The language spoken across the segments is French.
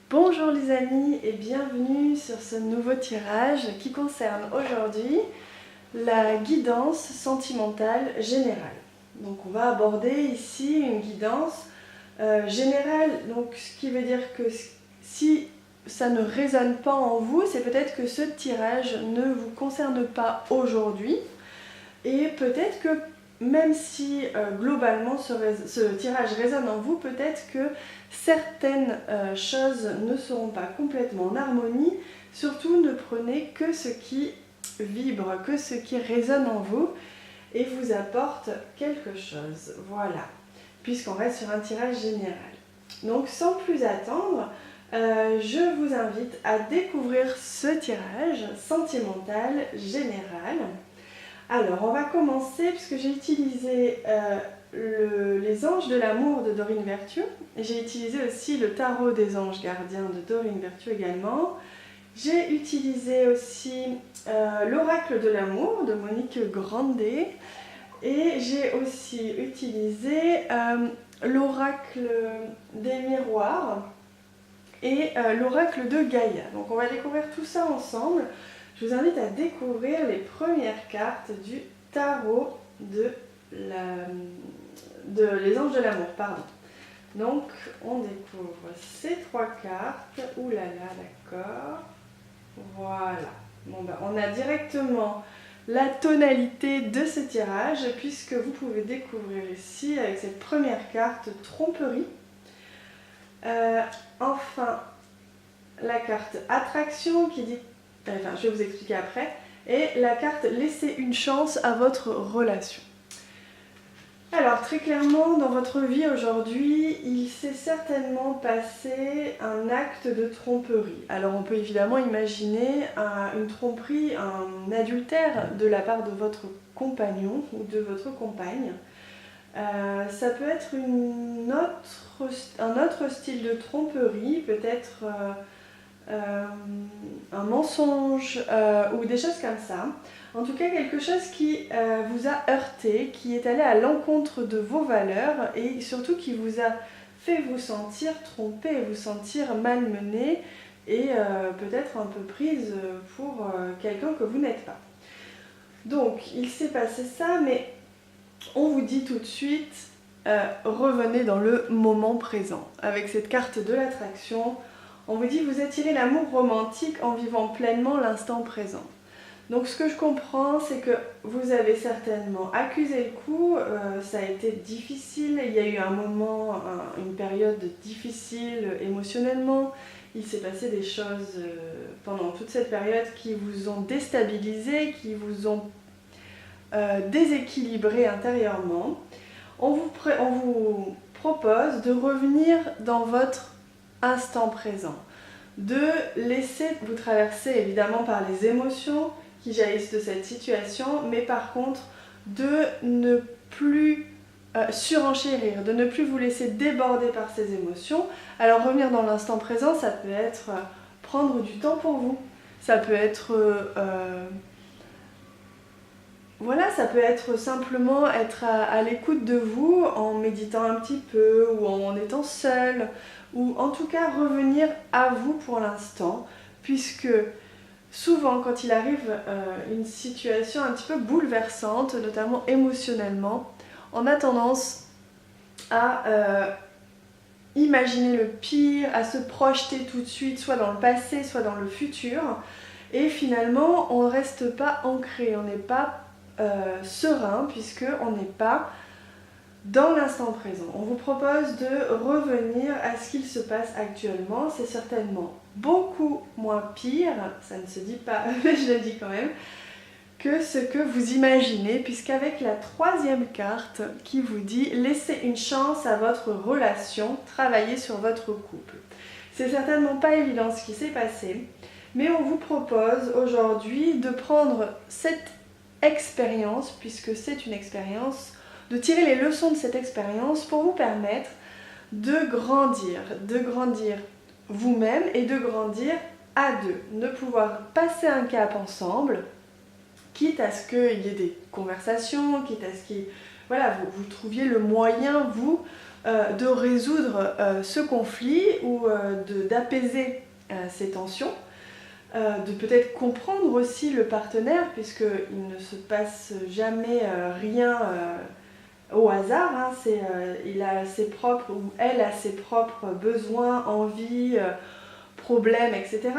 Bonjour les amis et bienvenue sur ce nouveau tirage qui concerne aujourd'hui la guidance sentimentale générale. Donc on va aborder ici une guidance générale, donc ce qui veut dire que si ça ne résonne pas en vous, c'est peut-être que ce tirage ne vous concerne pas aujourd'hui et peut-être que même si globalement ce tirage résonne en vous, peut-être que certaines choses ne seront pas complètement en harmonie. Surtout ne prenez que ce qui vibre, que ce qui résonne en vous et vous apporte quelque chose. Voilà, puisqu'on reste sur un tirage général. Donc sans plus attendre, je vous invite à découvrir ce tirage sentimental général. Alors, on va commencer puisque j'ai utilisé les anges de l'amour de Dorine Virtue. J'ai utilisé aussi le tarot des anges gardiens de Dorine Virtue également. J'ai utilisé aussi l'oracle de l'amour de Monique Grandet. Et j'ai aussi utilisé l'oracle des miroirs et l'oracle de Gaïa. Donc on va découvrir tout ça ensemble. Je vous invite à découvrir les premières cartes du tarot de les anges de l'amour, pardon. Donc on découvre ces trois cartes. Ouh là là, d'accord. Voilà. Bon, ben, on a directement la tonalité de ce tirage puisque vous pouvez découvrir ici avec cette première carte tromperie. Enfin, la carte attraction qui dit, enfin je vais vous expliquer après, et la carte laisser une chance à votre relation. Alors très clairement dans votre vie aujourd'hui, il s'est certainement passé un acte de tromperie. Alors on peut évidemment imaginer une tromperie, un adultère de la part de votre compagnon ou de votre compagne. Ça peut être un autre style de tromperie, peut-être un mensonge ou des choses comme ça. En tout cas, quelque chose qui vous a heurté, qui est allé à l'encontre de vos valeurs et surtout qui vous a fait vous sentir trompé, vous sentir malmené et peut-être un peu prise pour quelqu'un que vous n'êtes pas. Donc, il s'est passé ça, mais on vous dit tout de suite, revenez dans le moment présent. Avec cette carte de l'attraction, on vous dit vous attirez l'amour romantique en vivant pleinement l'instant présent. Donc ce que je comprends, c'est que vous avez certainement accusé le coup, ça a été difficile, il y a eu un moment, une période difficile émotionnellement, il s'est passé des choses pendant toute cette période qui vous ont déstabilisé, qui vous ont déséquilibré intérieurement. On vous propose de revenir dans votre instant présent, de laisser vous traverser évidemment par les émotions qui jaillissent de cette situation, mais par contre de ne plus surenchérir, de ne plus vous laisser déborder par ces émotions. Alors revenir dans l'instant présent, ça peut être prendre du temps pour vous, ça peut être voilà, ça peut être simplement être à l'écoute de vous en méditant un petit peu ou en étant seul, ou en tout cas revenir à vous pour l'instant, puisque souvent quand il arrive une situation un petit peu bouleversante, notamment émotionnellement, on a tendance à imaginer le pire, à se projeter tout de suite, soit dans le passé, soit dans le futur, et finalement on ne reste pas ancré, on n'est pas serein puisqu'on n'est pas dans l'instant présent. On vous propose de revenir à ce qu'il se passe actuellement. C'est certainement beaucoup moins pire, ça ne se dit pas, mais je le dis quand même, que ce que vous imaginez, puisqu'avec la troisième carte qui vous dit laissez une chance à votre relation, travaillez sur votre couple. C'est certainement pas évident ce qui s'est passé, mais on vous propose aujourd'hui de prendre cette expérience, puisque c'est une expérience, de tirer les leçons de cette expérience pour vous permettre de grandir vous-même et de grandir à deux, de pouvoir passer un cap ensemble, quitte à ce qu'il y ait des conversations, quitte à ce que voilà, vous trouviez le moyen, vous, de résoudre ce conflit ou d'apaiser ces tensions, de peut-être comprendre aussi le partenaire, puisqu'il ne se passe jamais rien au hasard, hein. Il a ses propres, ou elle a ses propres besoins, envies, problèmes, etc.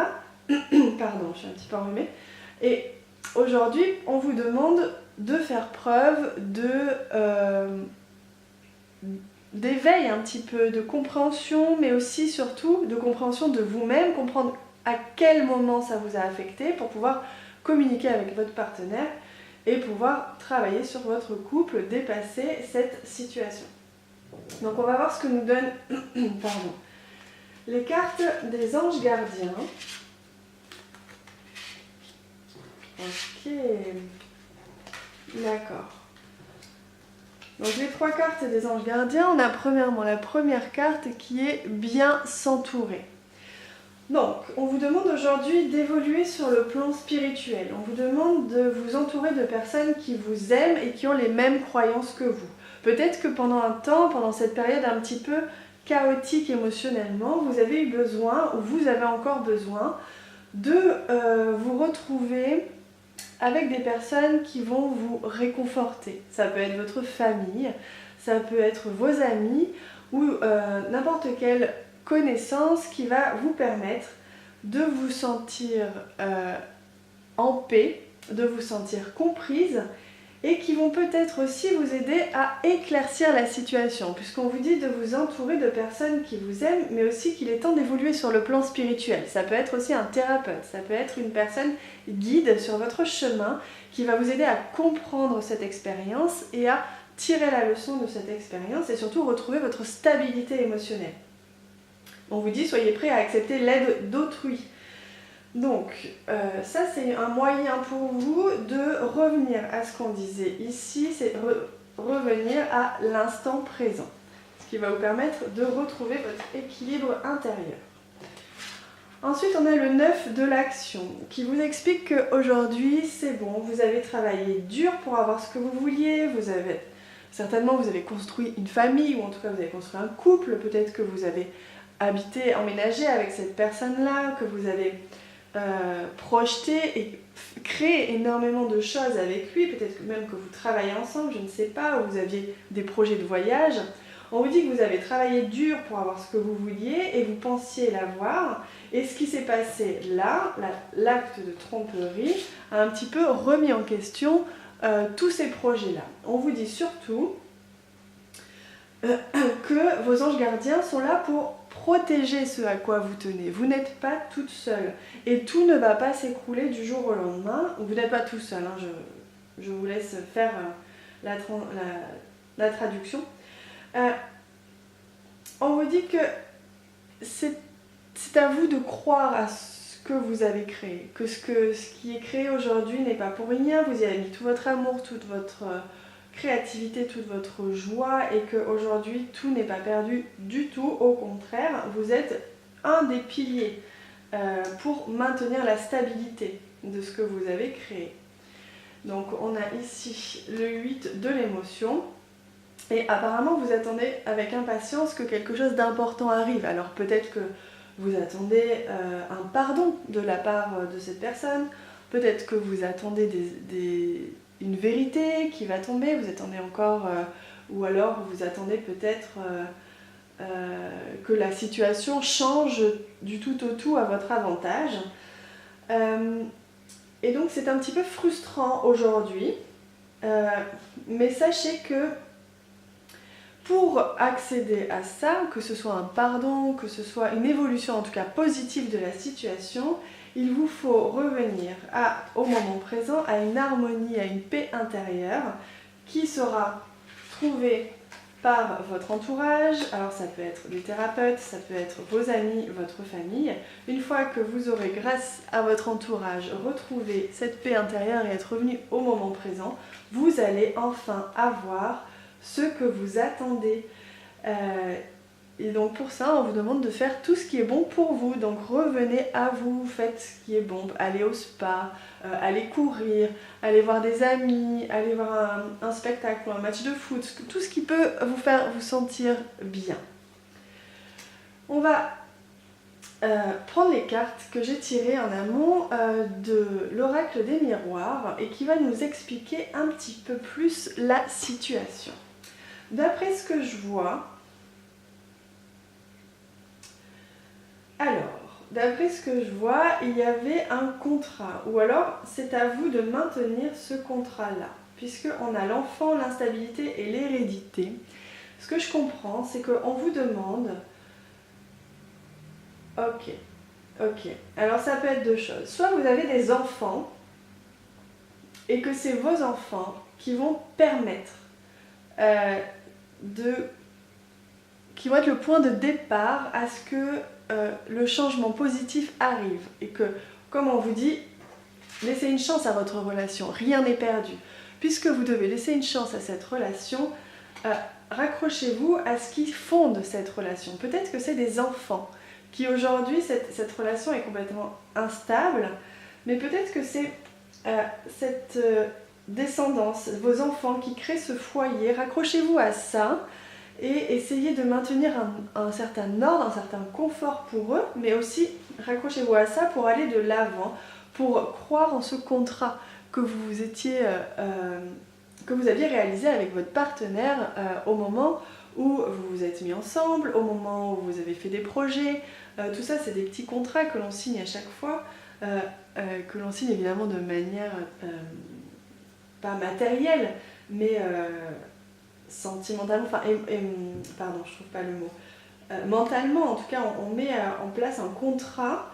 Pardon, je suis un petit peu enrhumée. Et aujourd'hui, on vous demande de faire preuve d'éveil un petit peu, de compréhension, mais aussi surtout de compréhension de vous-même, comprendre à quel moment ça vous a affecté pour pouvoir communiquer avec votre partenaire et pouvoir travailler sur votre couple, dépasser cette situation. Donc on va voir ce que nous donnent pardon, les cartes des anges gardiens. Ok, d'accord. Donc les 3 cartes des anges gardiens, on a premièrement la première carte qui est bien s'entourer. Donc, on vous demande aujourd'hui d'évoluer sur le plan spirituel. On vous demande de vous entourer de personnes qui vous aiment et qui ont les mêmes croyances que vous. Peut-être que pendant un temps, pendant cette période un petit peu chaotique émotionnellement, vous avez eu besoin, ou vous avez encore besoin, de vous retrouver avec des personnes qui vont vous réconforter. Ça peut être votre famille, ça peut être vos amis, ou n'importe quelle connaissance qui va vous permettre de vous sentir en paix, de vous sentir comprise et qui vont peut-être aussi vous aider à éclaircir la situation, puisqu'on vous dit de vous entourer de personnes qui vous aiment, mais aussi qu'il est temps d'évoluer sur le plan spirituel. Ça peut être aussi un thérapeute, ça peut être une personne guide sur votre chemin qui va vous aider à comprendre cette expérience et à tirer la leçon de cette expérience et surtout retrouver votre stabilité émotionnelle. On vous dit soyez prêts à accepter l'aide d'autrui. Donc ça c'est un moyen pour vous de revenir à ce qu'on disait ici, c'est revenir à l'instant présent, ce qui va vous permettre de retrouver votre équilibre intérieur. Ensuite on a le 9 de l'action qui vous explique qu'aujourd'hui c'est bon, vous avez travaillé dur pour avoir ce que vous vouliez, certainement vous avez construit une famille ou en tout cas vous avez construit un couple, peut-être que vous avez habité, emménagé avec cette personne-là, que vous avez projeté et créé énormément de choses avec lui, peut-être même que vous travaillez ensemble, je ne sais pas, ou vous aviez des projets de voyage. On vous dit que vous avez travaillé dur pour avoir ce que vous vouliez et vous pensiez l'avoir, et ce qui s'est passé là, l'acte de tromperie, a un petit peu remis en question tous ces projets-là. On vous dit surtout que vos anges gardiens sont là pour protéger ce à quoi vous tenez. Vous n'êtes pas toute seule et tout ne va pas s'écrouler du jour au lendemain. Vous n'êtes pas tout seul, hein. Je vous laisse faire la traduction. On vous dit que c'est à vous de croire à ce que vous avez créé, que ce qui est créé aujourd'hui n'est pas pour rien. Vous y avez mis tout votre amour, toute votre créativité, toute votre joie, et qu'aujourd'hui tout n'est pas perdu du tout, au contraire, vous êtes un des piliers pour maintenir la stabilité de ce que vous avez créé. Donc on a ici le 8 de l'émotion, et apparemment vous attendez avec impatience que quelque chose d'important arrive. Alors peut-être que vous attendez un pardon de la part de cette personne, peut-être que vous attendez une vérité qui va tomber, vous attendez encore, ou alors vous attendez peut-être que la situation change du tout au tout à votre avantage. Et donc c'est un petit peu frustrant aujourd'hui, mais sachez que pour accéder à ça, que ce soit un pardon, que ce soit une évolution en tout cas positive de la situation, il vous faut revenir au moment présent, à une harmonie, à une paix intérieure qui sera trouvée par votre entourage. Alors ça peut être des thérapeutes, ça peut être vos amis, votre famille. Une fois que vous aurez, grâce à votre entourage, retrouvé cette paix intérieure et être revenu au moment présent, vous allez enfin avoir ce que vous attendez. Et donc pour ça, on vous demande de faire tout ce qui est bon pour vous. Donc revenez à vous, faites ce qui est bon. Allez au spa, allez courir, allez voir des amis, allez voir un spectacle ou un match de foot. Tout ce qui peut vous faire vous sentir bien. On va prendre les cartes que j'ai tirées en amont de l'oracle des miroirs et qui va nous expliquer un petit peu plus la situation. D'après ce que je vois, il y avait un contrat, ou alors c'est à vous de maintenir ce contrat-là, puisqu'on a l'enfant, l'instabilité et l'hérédité. Ce que je comprends, c'est qu'on vous demande... Ok. Alors ça peut être deux choses. Soit vous avez des enfants, et que c'est vos enfants qui vont permettre qui vont être le point de départ à ce que le changement positif arrive et que, comme on vous dit, laissez une chance à votre relation, rien n'est perdu. Puisque vous devez laisser une chance à cette relation, raccrochez-vous à ce qui fonde cette relation. Peut-être que c'est des enfants qui aujourd'hui, cette relation est complètement instable, mais peut-être que c'est cette descendance, vos enfants qui créent ce foyer. Raccrochez-vous à ça et essayez de maintenir un certain ordre, un certain confort pour eux, mais aussi raccrochez-vous à ça pour aller de l'avant, pour croire en ce contrat que vous aviez réalisé avec votre partenaire au moment où vous vous êtes mis ensemble, au moment où vous avez fait des projets. Tout ça, c'est des petits contrats que l'on signe à chaque fois, que l'on signe évidemment de manière pas matérielle, mais sentimentalement, pardon, je trouve pas le mot. Mentalement, en tout cas, on met en place un contrat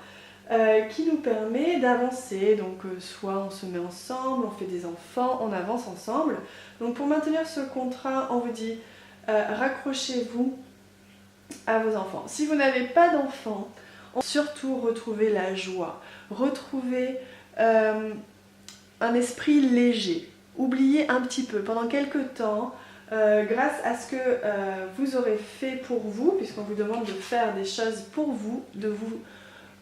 qui nous permet d'avancer. Donc, soit on se met ensemble, on fait des enfants, on avance ensemble. Donc, pour maintenir ce contrat, on vous dit raccrochez-vous à vos enfants. Si vous n'avez pas d'enfants, surtout retrouvez la joie, retrouvez un esprit léger. Oubliez un petit peu pendant quelques temps. Grâce à ce que vous aurez fait pour vous, puisqu'on vous demande de faire des choses pour vous, de vous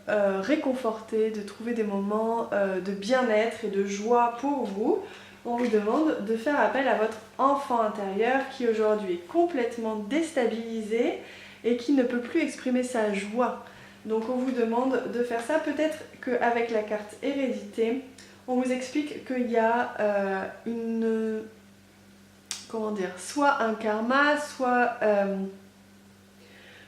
réconforter, de trouver des moments de bien-être et de joie pour vous, on vous demande de faire appel à votre enfant intérieur qui aujourd'hui est complètement déstabilisé et qui ne peut plus exprimer sa joie. Donc on vous demande de faire ça. Peut-être qu'avec la carte hérédité, on vous explique qu'il y a soit un karma, soit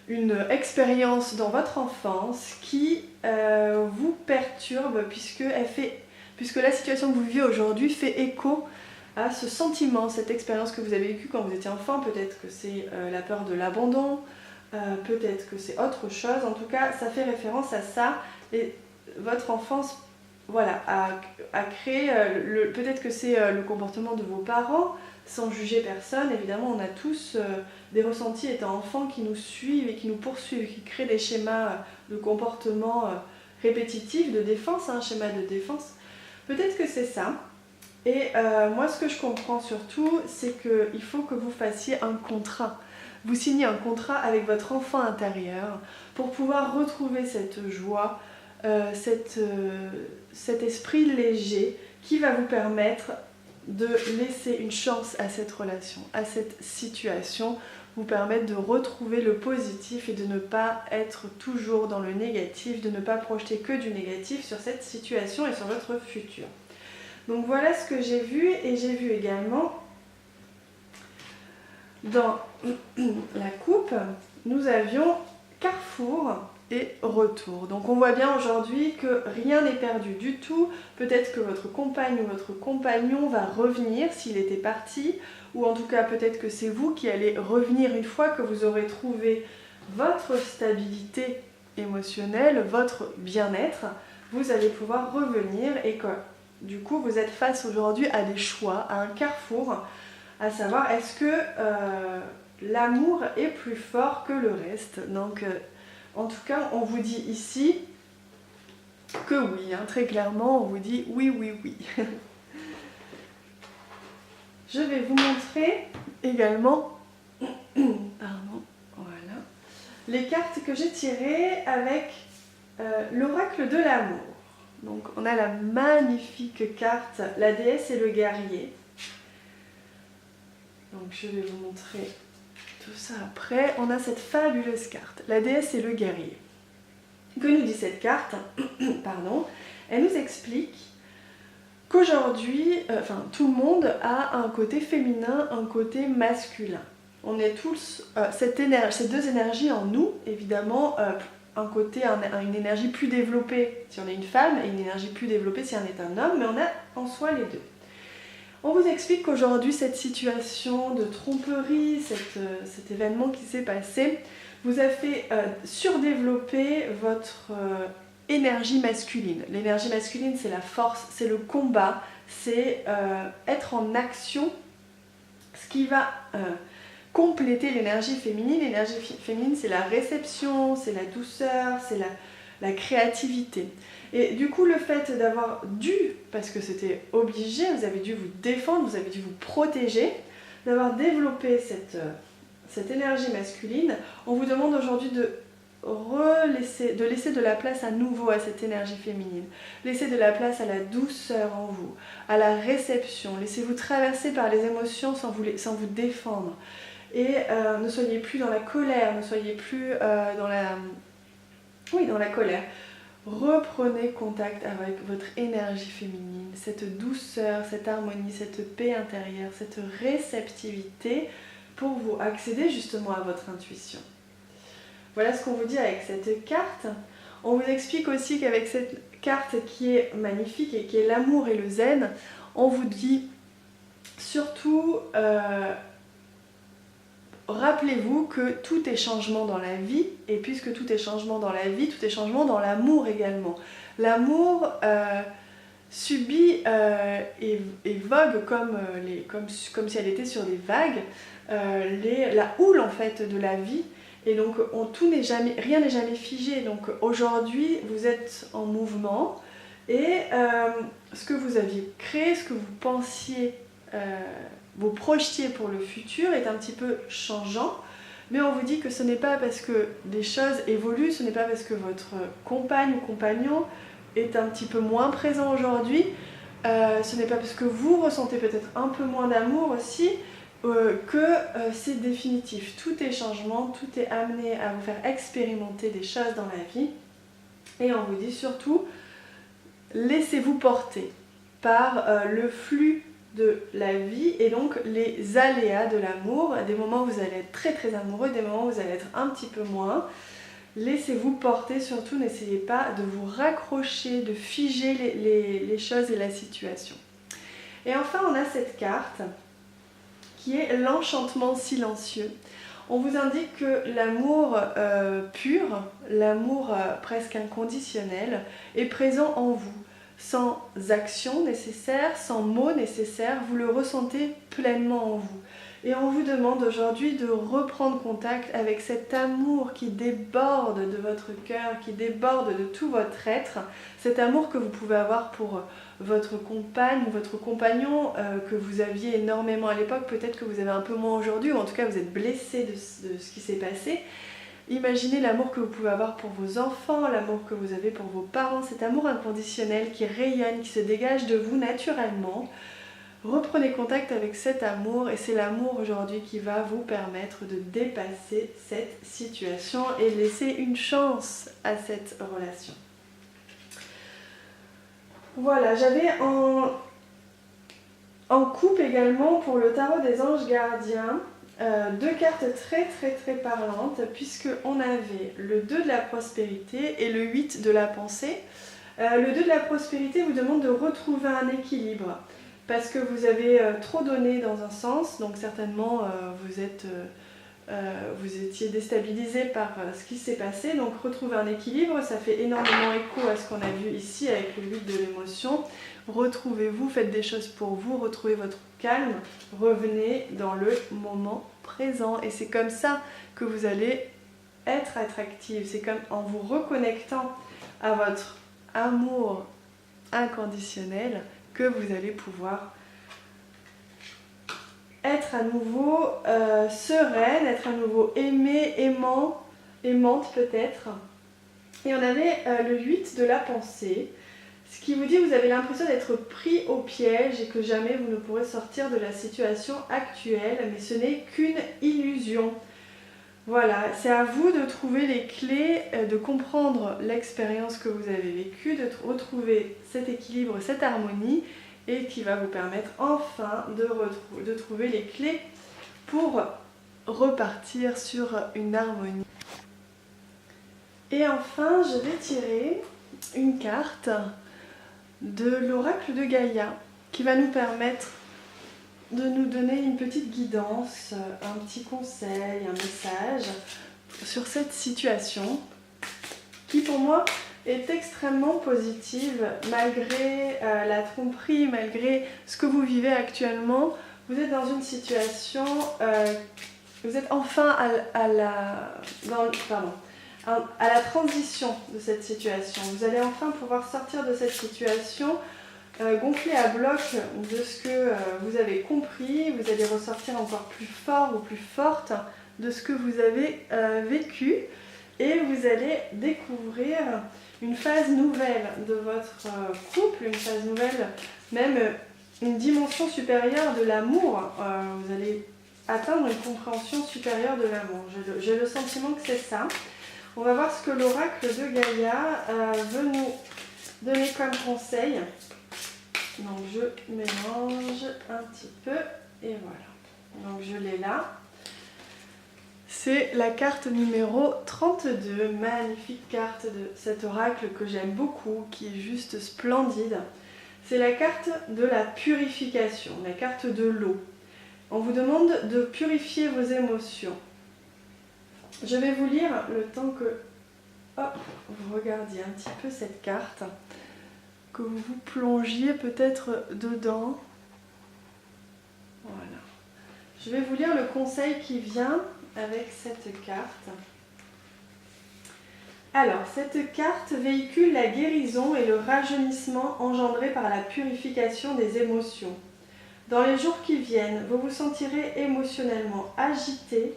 une expérience dans votre enfance qui vous perturbe puisque la situation que vous vivez aujourd'hui fait écho à ce sentiment, cette expérience que vous avez vécue quand vous étiez enfant. Peut-être que c'est la peur de l'abandon, peut-être que c'est autre chose. En tout cas, ça fait référence à ça. Et votre enfance, voilà, a créé, peut-être que c'est le comportement de vos parents, sans juger personne. Évidemment, on a tous des ressentis étant enfants qui nous suivent et qui nous poursuivent, qui créent des schémas de comportement répétitifs, de défense, un schéma de défense. Peut-être que c'est ça. Et moi, ce que je comprends surtout, c'est qu'il faut que vous fassiez un contrat. Vous signez un contrat avec votre enfant intérieur pour pouvoir retrouver cette joie, cet esprit léger qui va vous permettre de laisser une chance à cette relation, à cette situation, vous permettre de retrouver le positif et de ne pas être toujours dans le négatif, de ne pas projeter que du négatif sur cette situation et sur votre futur. Donc voilà ce que j'ai vu, et j'ai vu également dans la coupe, nous avions carrefour et retour. Donc on voit bien aujourd'hui que rien n'est perdu du tout. Peut-être que votre compagne ou votre compagnon va revenir s'il était parti, ou en tout cas peut-être que c'est vous qui allez revenir une fois que vous aurez trouvé votre stabilité émotionnelle, votre bien-être. Vous allez pouvoir revenir et que du coup vous êtes face aujourd'hui à des choix, à un carrefour, à savoir est-ce que l'amour est plus fort que le reste. Donc en tout cas, on vous dit ici que oui, hein, très clairement, on vous dit oui, oui, oui. Je vais vous montrer également, pardon, voilà, les cartes que j'ai tirées avec l'oracle de l'amour. Donc on a la magnifique carte, la déesse et le guerrier. Donc je vais vous montrer tout ça après. On a cette fabuleuse carte, la déesse et le guerrier. Que nous dit cette carte? Pardon. Elle nous explique qu'aujourd'hui, tout le monde a un côté féminin, un côté masculin. On est tous ces deux énergies en nous, évidemment, une énergie plus développée si on est une femme et une énergie plus développée si on est un homme, mais on a en soi les deux. On vous explique qu'aujourd'hui, cette situation de tromperie, cet événement qui s'est passé, vous a fait surdévelopper votre énergie masculine. L'énergie masculine, c'est la force, c'est le combat, c'est être en action, ce qui va compléter l'énergie féminine. L'énergie féminine, c'est la réception, c'est la douceur, c'est la créativité. Et du coup, le fait d'avoir dû, parce que c'était obligé, vous avez dû vous défendre, vous avez dû vous protéger, d'avoir développé cette énergie masculine, on vous demande aujourd'hui de laisser de la place à nouveau à cette énergie féminine. Laissez de la place à la douceur en vous, à la réception. Laissez-vous traverser par les émotions sans vous défendre. Et ne soyez plus dans la colère, ne soyez plus dans la colère. Reprenez contact avec votre énergie féminine, cette douceur, cette harmonie, cette paix intérieure, cette réceptivité pour vous accéder justement à votre intuition. Voilà ce qu'on vous dit avec cette carte. On vous explique aussi qu'avec cette carte qui est magnifique et qui est l'amour et le zen, on vous dit surtout rappelez-vous que tout est changement dans la vie, et puisque tout est changement dans la vie, tout est changement dans l'amour également. L'amour subit et vogue comme si elle était sur des vagues, la houle en fait de la vie, et donc rien n'est jamais figé. Donc aujourd'hui vous êtes en mouvement, et ce que vous aviez créé, ce que vous pensiez vous projetiez pour le futur est un petit peu changeant, mais on vous dit que ce n'est pas parce que les choses évoluent, ce n'est pas parce que votre compagne ou compagnon est un petit peu moins présent aujourd'hui, ce n'est pas parce que vous ressentez peut-être un peu moins d'amour aussi, que c'est définitif. Tout est changement, tout est amené à vous faire expérimenter des choses dans la vie, et on vous dit surtout, laissez-vous porter par le flux de la vie et donc les aléas de l'amour, des moments où vous allez être très très amoureux, des moments où vous allez être un petit peu moins. Laissez-vous porter, surtout n'essayez pas de vous raccrocher, de figer les choses et la situation. Et enfin on a cette carte qui est l'enchantement silencieux. On vous indique que l'amour pur, l'amour presque inconditionnel est présent en vous. Sans action nécessaire, sans mots nécessaires, vous le ressentez pleinement en vous. Et on vous demande aujourd'hui de reprendre contact avec cet amour qui déborde de votre cœur, qui déborde de tout votre être, cet amour que vous pouvez avoir pour votre compagne, votre compagnon, que vous aviez énormément à l'époque, peut-être que vous avez un peu moins aujourd'hui, ou en tout cas vous êtes blessé de ce qui s'est passé. Imaginez l'amour que vous pouvez avoir pour vos enfants, l'amour que vous avez pour vos parents, cet amour inconditionnel qui rayonne, qui se dégage de vous naturellement. Reprenez contact avec cet amour, et c'est l'amour aujourd'hui qui va vous permettre de dépasser cette situation et laisser une chance à cette relation. Voilà, j'avais en coupe également pour le tarot des anges gardiens deux cartes très très très parlantes, puisque on avait le 2 de la prospérité et le 8 de la pensée. Le 2 de la prospérité vous demande de retrouver un équilibre, parce que vous avez trop donné dans un sens, donc certainement vous étiez déstabilisé par ce qui s'est passé, donc retrouver un équilibre, ça fait énormément écho à ce qu'on a vu ici avec le 8 de l'émotion. Retrouvez-vous, faites des choses pour vous, retrouvez votre calme, revenez dans le moment présent, et c'est comme ça que vous allez être attractive, c'est comme en vous reconnectant à votre amour inconditionnel que vous allez pouvoir être à nouveau sereine, être à nouveau aimée, aimant, aimante peut-être. Et on avait le 8 de la pensée, ce qui vous dit que vous avez l'impression d'être pris au piège et que jamais vous ne pourrez sortir de la situation actuelle, mais ce n'est qu'une illusion. Voilà, c'est à vous de trouver les clés, de comprendre l'expérience que vous avez vécue, de retrouver cet équilibre, cette harmonie, et qui va vous permettre enfin de trouver les clés pour repartir sur une harmonie. Et enfin, je vais tirer une carte de l'oracle de Gaïa qui va nous permettre de nous donner une petite guidance, un petit conseil, un message sur cette situation qui pour moi est extrêmement positive malgré la tromperie, malgré ce que vous vivez actuellement. Vous êtes dans une situation, vous êtes enfin à la transition de cette situation. Vous allez enfin pouvoir sortir de cette situation gonflé à bloc de ce que vous avez compris. Vous allez ressortir encore plus fort ou plus forte de ce que vous avez vécu et vous allez découvrir une phase nouvelle de votre couple, une phase nouvelle, même une dimension supérieure de l'amour. Vous allez atteindre une compréhension supérieure de l'amour. J'ai le sentiment que c'est ça. On va voir ce que l'oracle de Gaïa veut nous donner comme conseil. Donc je mélange un petit peu et voilà. Donc je l'ai là. C'est la carte numéro 32, magnifique carte de cet oracle que j'aime beaucoup, qui est juste splendide. C'est la carte de la purification, la carte de l'eau. On vous demande de purifier vos émotions. Je vais vous lire le temps que vous regardiez un petit peu cette carte, que vous vous plongiez peut-être dedans. Voilà. Je vais vous lire le conseil qui vient avec cette carte. Alors, cette carte véhicule la guérison et le rajeunissement engendrés par la purification des émotions. Dans les jours qui viennent, vous vous sentirez émotionnellement agité.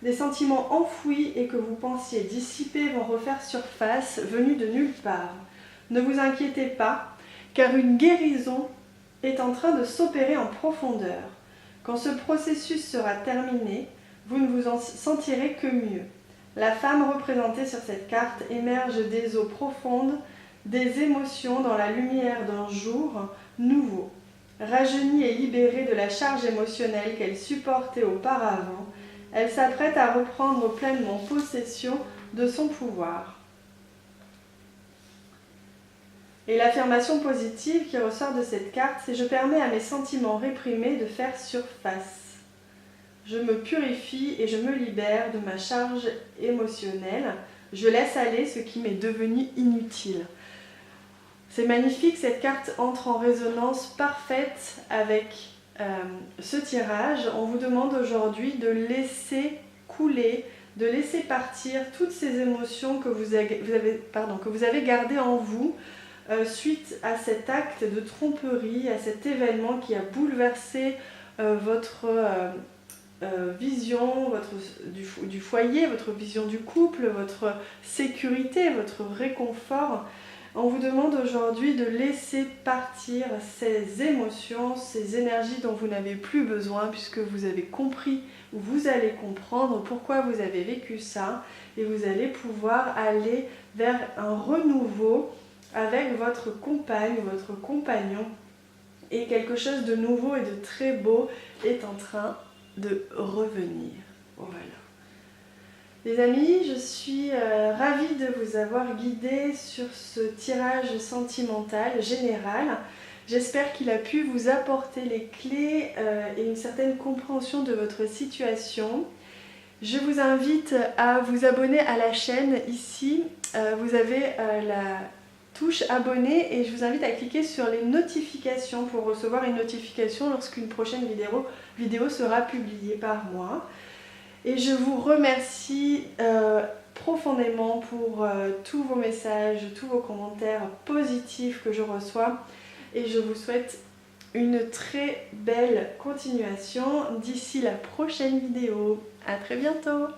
Des sentiments enfouis et que vous pensiez dissipés vont refaire surface, venus de nulle part. Ne vous inquiétez pas, car une guérison est en train de s'opérer en profondeur. Quand ce processus sera terminé, vous ne vous en sentirez que mieux. La femme représentée sur cette carte émerge des eaux profondes, des émotions dans la lumière d'un jour nouveau. Rajeunie et libérée de la charge émotionnelle qu'elle supportait auparavant, elle s'apprête à reprendre pleinement possession de son pouvoir. Et l'affirmation positive qui ressort de cette carte, c'est « Je permets à mes sentiments réprimés de faire surface. Je me purifie et je me libère de ma charge émotionnelle. Je laisse aller ce qui m'est devenu inutile. » C'est magnifique, cette carte entre en résonance parfaite avec ce tirage. On vous demande aujourd'hui de laisser couler, de laisser partir toutes ces émotions que vous avez gardées en vous suite à cet acte de tromperie, à cet événement qui a bouleversé votre vision du foyer, votre vision du couple, votre sécurité, votre réconfort. On vous demande aujourd'hui de laisser partir ces émotions, ces énergies dont vous n'avez plus besoin puisque vous avez compris ou vous allez comprendre pourquoi vous avez vécu ça et vous allez pouvoir aller vers un renouveau avec votre compagne ou votre compagnon et quelque chose de nouveau et de très beau est en train de revenir. Voilà. Les amis, je suis ravie de vous avoir guidé sur ce tirage sentimental général. J'espère qu'il a pu vous apporter les clés et une certaine compréhension de votre situation. Je vous invite à vous abonner à la chaîne ici. Vous avez la touche abonner et je vous invite à cliquer sur les notifications pour recevoir une notification lorsqu'une prochaine vidéo sera publiée par moi. Et je vous remercie profondément pour tous vos messages, tous vos commentaires positifs que je reçois. Et je vous souhaite une très belle continuation d'ici la prochaine vidéo. À très bientôt!